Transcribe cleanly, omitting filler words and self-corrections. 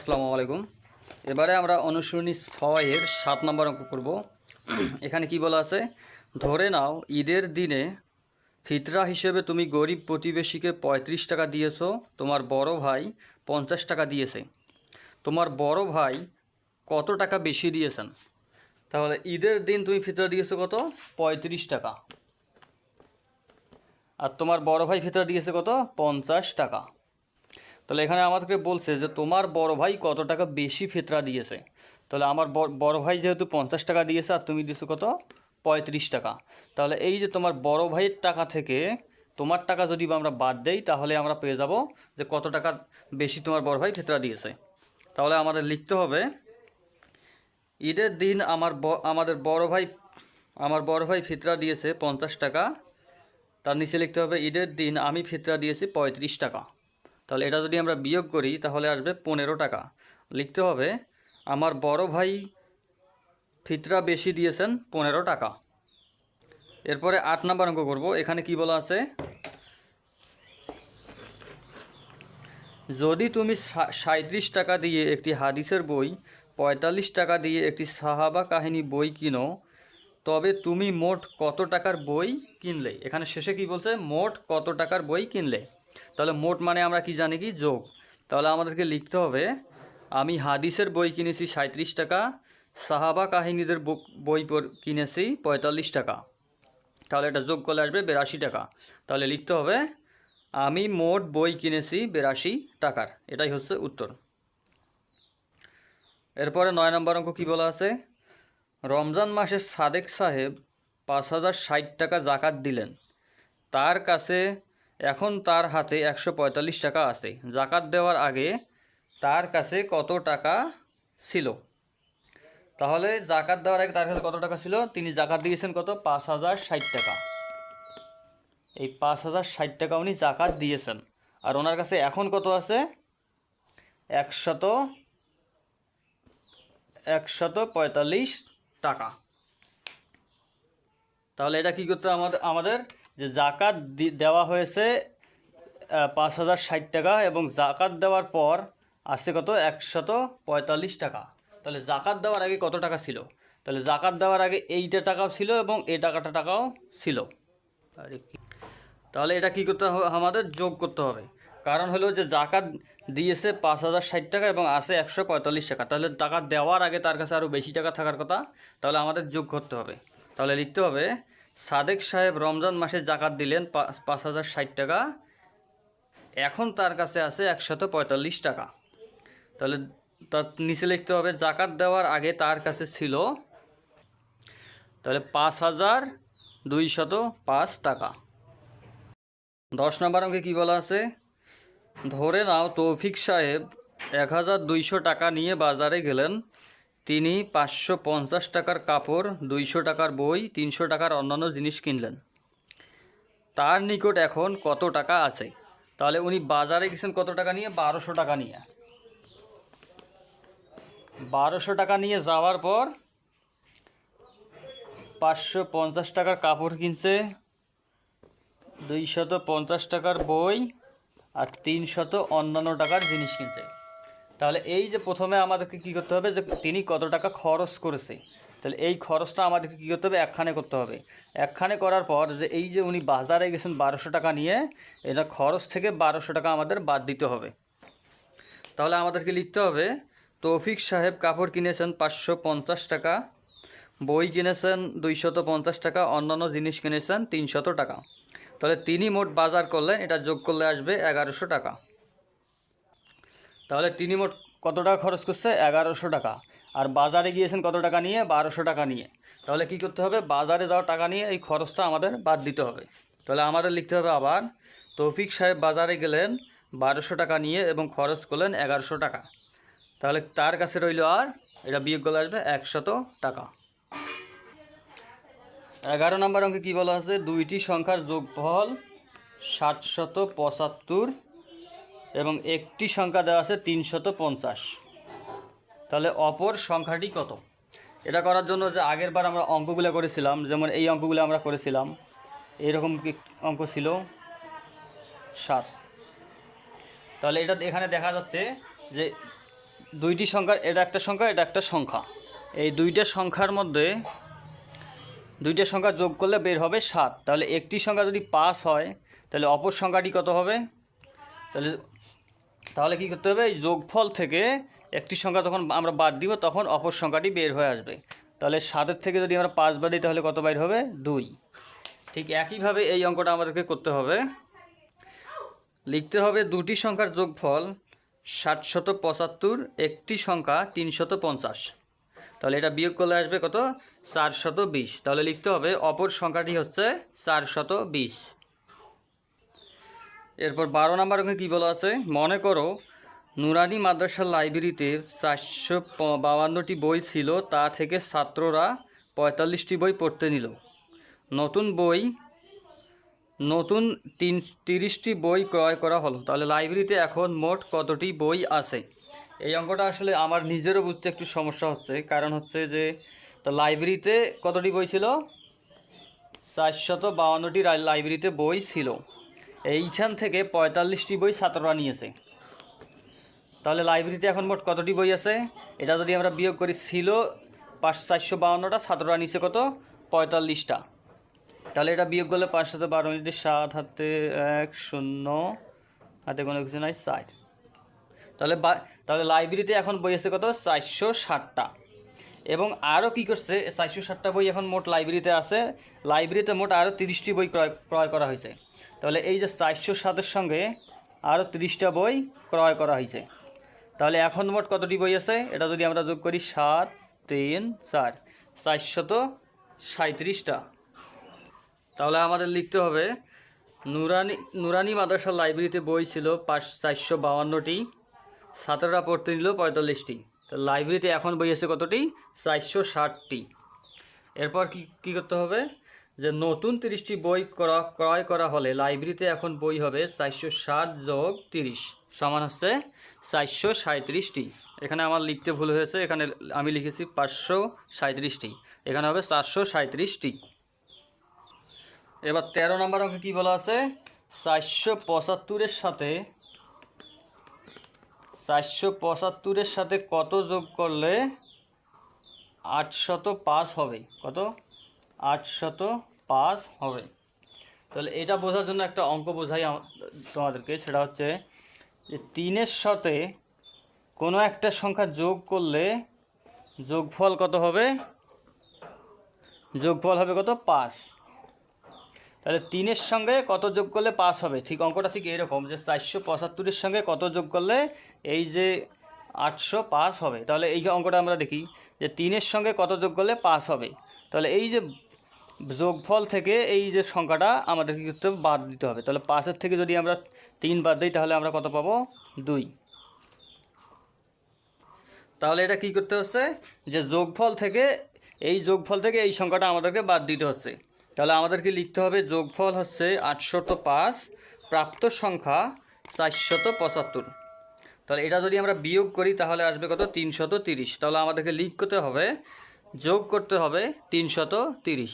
আসসালামু আলাইকুম। এবারে আমরা অনুশীলনী 6-এর 7 নম্বর অঙ্ক করব। এখানে কি বলা আছে, ধরে নাও ঈদের দিনে ফিতরা হিসেবে তুমি গরিব প্রতিবেশীকে 35 টাকা দিয়েছো, তোমার বড় ভাই 50 টাকা দিয়েছে। তোমার বড় ভাই কত টাকা বেশি দিয়েছেন? তাহলে ঈদের দিন তুমি ফিতরা দিয়েছো কত? 35 টাকা। আর তোমার বড় ভাই ফিতরা দিয়েছে কত? 50 টাকা। তাহলে এখানে আমাদেরকে বলছে যে তোমার বড় ভাই কত টাকা বেশি ফিতরা দিয়েছে। তাহলে আমার বড় ভাই যেহেতু 50 টাকা দিয়েছে আর তুমি দিয়েছো কত? 35 টাকা। তাহলে এই যে তোমার বড় ভাইয়ের টাকা থেকে তোমার টাকা যদি আমরা বাদ দেই, তাহলে আমরা পেয়ে যাব যে কত টাকা বেশি তোমার বড় ভাই ফিতরা দিয়েছে। তাহলে আমাদের লিখতে হবে, ঈদের দিন আমার বড় ভাই ফিতরা দিয়েছে 50 টাকা। তার নিচে লিখতে হবে, ঈদের দিন আমি ফিতরা দিয়েছি 35 টাকা। তাহলে এটা যদি আমরা বিয়োগ করি তাহলে আসবে 15 টাকা। লিখতে হবে, আমার বড় ভাই ফিতরা বেশি দিয়েছেন 15 টাকা। এরপরে 8 নম্বর অঙ্ক করব। এখানে কি বলা আছে, যদি তুমি 37 টাকা দিয়ে একটি হাদিসের বই, 45 টাকা দিয়ে একটি সাহাবা কাহিনী বই কিনো, তবে তুমি মোট কত টাকার বই কিনলে? এখানে শেষে কি বলছে, মোট কত টাকার বই কিনলে। তাহলে মোট মানে আমরা কি জানি, কি যোগ। তাহলে আমাদেরকে লিখতে হবে, আমি হাদিসের বই কিনেছি 37 টাকা, সাহাবা কাহিনীদের বই কিনেছি 45 টাকা। তাহলে এটা যোগ করলে আসবে 82 টাকা। তাহলে লিখতে হবে, আমি মোট বই কিনেছি 82 টাকার। এটাই হচ্ছে উত্তর। এরপরে 9 নম্বর অঙ্ক কি বলা আছে, রমজান মাসে সাদেক সাহেব 5060 টাকা জাকাত দিলেন। তার কাছে এখন তার হাতে 145 টাকা আছে। জাকাত দেওয়ার আগে তার কাছে কত টাকা ছিল? তাহলে জাকাত দেওয়ার আগে তার কাছে কত টাকা ছিল? তিনি জাকাত দিয়েছেন কত? 5060 টাকা। এই 5060 টাকা উনি জাকাত দিয়েছেন। আর ওনার কাছে এখন কত আছে? 145 টাকা। তাহলে এটা কী করতে হবে আমাদের, যে জাকাত দেওয়া হয়েছে 5060 টাকা এবং জাকাত দেওয়ার পর আসছে কত? 145 টাকা। তাহলে জাকাত দেওয়ার আগে কত টাকা ছিল? তাহলে জাকাত দেওয়ার আগে এইটা টাকাও ছিল এবং এই টাকাও ছিল। তাহলে এটা কী করতে হবে, আমাদের যোগ করতে হবে। কারণ হলো যে জাকাত দিয়েছে 5060 টাকা এবং আসে 145 টাকা। তাহলে টাকা দেওয়ার আগে তার কাছে আরও বেশি টাকা থাকার কথা। তাহলে আমাদের যোগ করতে হবে। তাহলে লিখতে হবে, সাদেক সাহেব রমজান মাসে জাকাত দিলেন 5060 টাকা, এখন তার কাছে আছে 145 টাকা। তাহলে তার নিচে লিখতে হবে, জাকাত দেওয়ার আগে তার কাছে ছিল, তাহলে 5205 টাকা। 10 নম্বর অঙ্কে কী বলা আছে, ধরে নাও তৌফিক সাহেব 1200 টাকা নিয়ে বাজারে গেলেন। তিনি 550 টাকার কাপড়, 200 টাকার বই, 300 টাকার অন্যান্য জিনিস কিনলেন। তার নিকট এখন কত টাকা আছে? তাহলে উনি বাজারে গেছেন কত টাকা নিয়ে? 1200 টাকা নিয়ে। 1200 টাকা নিয়ে যাওয়ার পর 550 টাকার কাপড় কিনছে, 250 টাকার বই আর 300 অন্যান্য টাকার জিনিস কিনছে। তাহলে এই যে প্রথমে আমাদেরকে কী করতে হবে, যে তিনি কত টাকা খরচ করেছে। তাহলে এই খরচটা আমাদেরকে কী করতে হবে, একখানে করতে হবে। একখানে করার পর যে এই যে উনি বাজারে গেছেন 1200 টাকা নিয়ে, এটা খরচ থেকে 1200 টাকা আমাদের বাদ দিতে হবে। তাহলে আমাদেরকে লিখতে হবে, তৌফিক সাহেব কাপড় কিনেছেন 550 টাকা, বই কিনেছেন 250 টাকা, অন্যান্য জিনিস কিনেছেন 300 টাকা। তাহলে তিনি মোট বাজার করলেন, এটা যোগ করলে আসবে 1100 টাকা। তাহলে তিনি মোট কত টাকা খরচ করছে? 1100 টাকা। আর বাজারে গিয়েছেন কত টাকা নিয়ে? 1200 টাকা নিয়ে। তাহলে কি করতে হবে, বাজারে যাওয়ার টাকা নিয়ে এই খরচটা আমাদের বাদ দিতে হবে। তাহলে আমাদের লিখতে হবে আবার, তৌফিক সাহেব বাজারে গেলেন 1200 টাকা নিয়ে এবং খরচ করলেন 1100 টাকা। তাহলে তার কাছে রইল, আর এটা বিয়োগ করলে আসবে 100 টাকা। 11 নম্বর অঙ্কে কী বলা আছে, দুইটি সংখ্যার যোগফল 775 এবং একটি সংখ্যা দেওয়া আছে 350। তাহলে অপর সংখ্যাটি কত? এটা করার জন্য যে আগের বার আমরা অঙ্কগুলো করেছিলাম, যেমন এই অঙ্কগুলো আমরা করেছিলাম, এইরকম অঙ্ক ছিল 7। তাহলে এটা এখানে দেখা যাচ্ছে যে দুইটি সংখ্যার এটা একটা সংখ্যা, এটা একটা সংখ্যা, এই দুইটা সংখ্যার মধ্যে দুইটা সংখ্যা যোগ করলে বের হবে 7। তাহলে একটি সংখ্যা যদি 5 হয় তাহলে অপর সংখ্যাটি কত হবে? তাহলে তাহলে কী করতে হবে? এই যোগফল থেকে একটি সংখ্যা যখন আমরা বাদ দিব তখন অপর সংখ্যাটি বের হয়ে আসবে। তাহলে 7-এর থেকে যদি আমরা 5 বাদ দিই তাহলে কত বাইর হবে? 2। ঠিক একইভাবে এই অঙ্কটা আমাদেরকে করতে হবে। লিখতে হবে দুটি সংখ্যার যোগফল 775, একটি সংখ্যা 350। তাহলে এটা বিয়োগ করলে আসবে কত? 420। তাহলে লিখতে হবে অপর সংখ্যাটি হচ্ছে 420। এরপর 12 নম্বর অঙ্কে কী বলা আছে? মনে করো নুরানি মাদ্রাসার লাইব্রেরিতে 452টি বই ছিল, তা থেকে ছাত্ররা 45টি বই পড়তে নিল। নতুন 30টি বই ক্রয় করা হলো। তাহলে লাইব্রেরিতে এখন মোট কতটি বই আছে? এই অঙ্কটা আসলে আমার নিজেরও বুঝতে একটু সমস্যা হচ্ছে, কারণ হচ্ছে যে তো লাইব্রেরিতে কতটি বই ছিল? 452টি লাইব্রেরিতে বই ছিল, এইখান থেকে 45টি বই ছাত্ররা নিয়েছে। তাহলে লাইব্রেরিতে এখন মোট কতটি বই আছে? এটা যদি আমরা বিয়োগ করি, ছিল 452টা, ছাত্ররা নিচে কত? 45টা। তাহলে এটা বিয়োগ করলে 5 সাথে 12, 7 হাতে 1, 0 হাতে কোনো কিছু নাই, 4। তাহলে লাইব্রেরিতে এখন বই আছে কত? 460টা। এবং আরও কী করছে? 460টা বই এখন মোট লাইব্রেরিতে আছে। লাইব্রেরিতে মোট আরও 30টি বই ক্রয় করা হয়েছে। তাহলে এই যে 407-এর সঙ্গে আরও 30টা বই ক্রয় করা হয়েছে। তাহলে এখন মোট কতটি বই আছে? এটা যদি আমরা যোগ করি, 7, 3, 4, 437টা। তাহলে আমাদের লিখতে হবে নুরানি মাদ্রাসার লাইব্রেরিতে বই ছিল 452টি, ছাত্ররা পড়তে নিল 45টি। তো লাইব্রেরিতে এখন বই আছে কতটি? 460টি। এরপর কি করতে হবে? যে নতুন 30টি বই ক্রয় করা হলে লাইব্রেরিতে এখন বই হবে 460 যোগ 30 সমান হচ্ছে 437টি। এখানে আমার লিখতে ভুল হয়েছে, এখানে আমি লিখেছি 537টি, এখানে হবে 437টি। এবার 13 নম্বর অঙ্কে কী বলা আছে? 475-এর সাথে কত যোগ করলে 805 হবে? কত? 805 হবে। তাহলে এটা বোঝার জন্য একটা অঙ্ক বোঝাই তোমাদেরকে, সেটা হচ্ছে যে 3-এর সাথে কোনো একটা সংখ্যা যোগ করলে যোগফল কত হবে? যোগফল হবে কত? 5। তাহলে 3-এর সঙ্গে কত যোগ করলে 5 হবে? ঠিক অঙ্কটা ঠিক এরকম যে 475-এর সঙ্গে কত যোগ করলে এই যে 805 হবে। তাহলে এই অঙ্কটা আমরা দেখি যে 3-এর সঙ্গে কত যোগ করলে 5 হবে। তাহলে এই যে যোগফল থেকে এই যে সংখ্যাটা আমাদের কী করতে হবে? বাদ দিতে হবে। তাহলে 5-এর থেকে যদি আমরা 3 বাদ দিই তাহলে আমরা কত পাবো? 2। তাহলে এটা কী করতে হচ্ছে? যে যোগফল থেকে এই সংখ্যাটা আমাদেরকে বাদ দিতে হচ্ছে। তাহলে আমাদেরকে লিখতে হবে যোগফল হচ্ছে 805, প্রাপ্ত সংখ্যা 475। তাহলে এটা যদি আমরা বিয়োগ করি তাহলে আসবে কত? 330। তাহলে আমাদেরকে যোগ করতে হবে 330।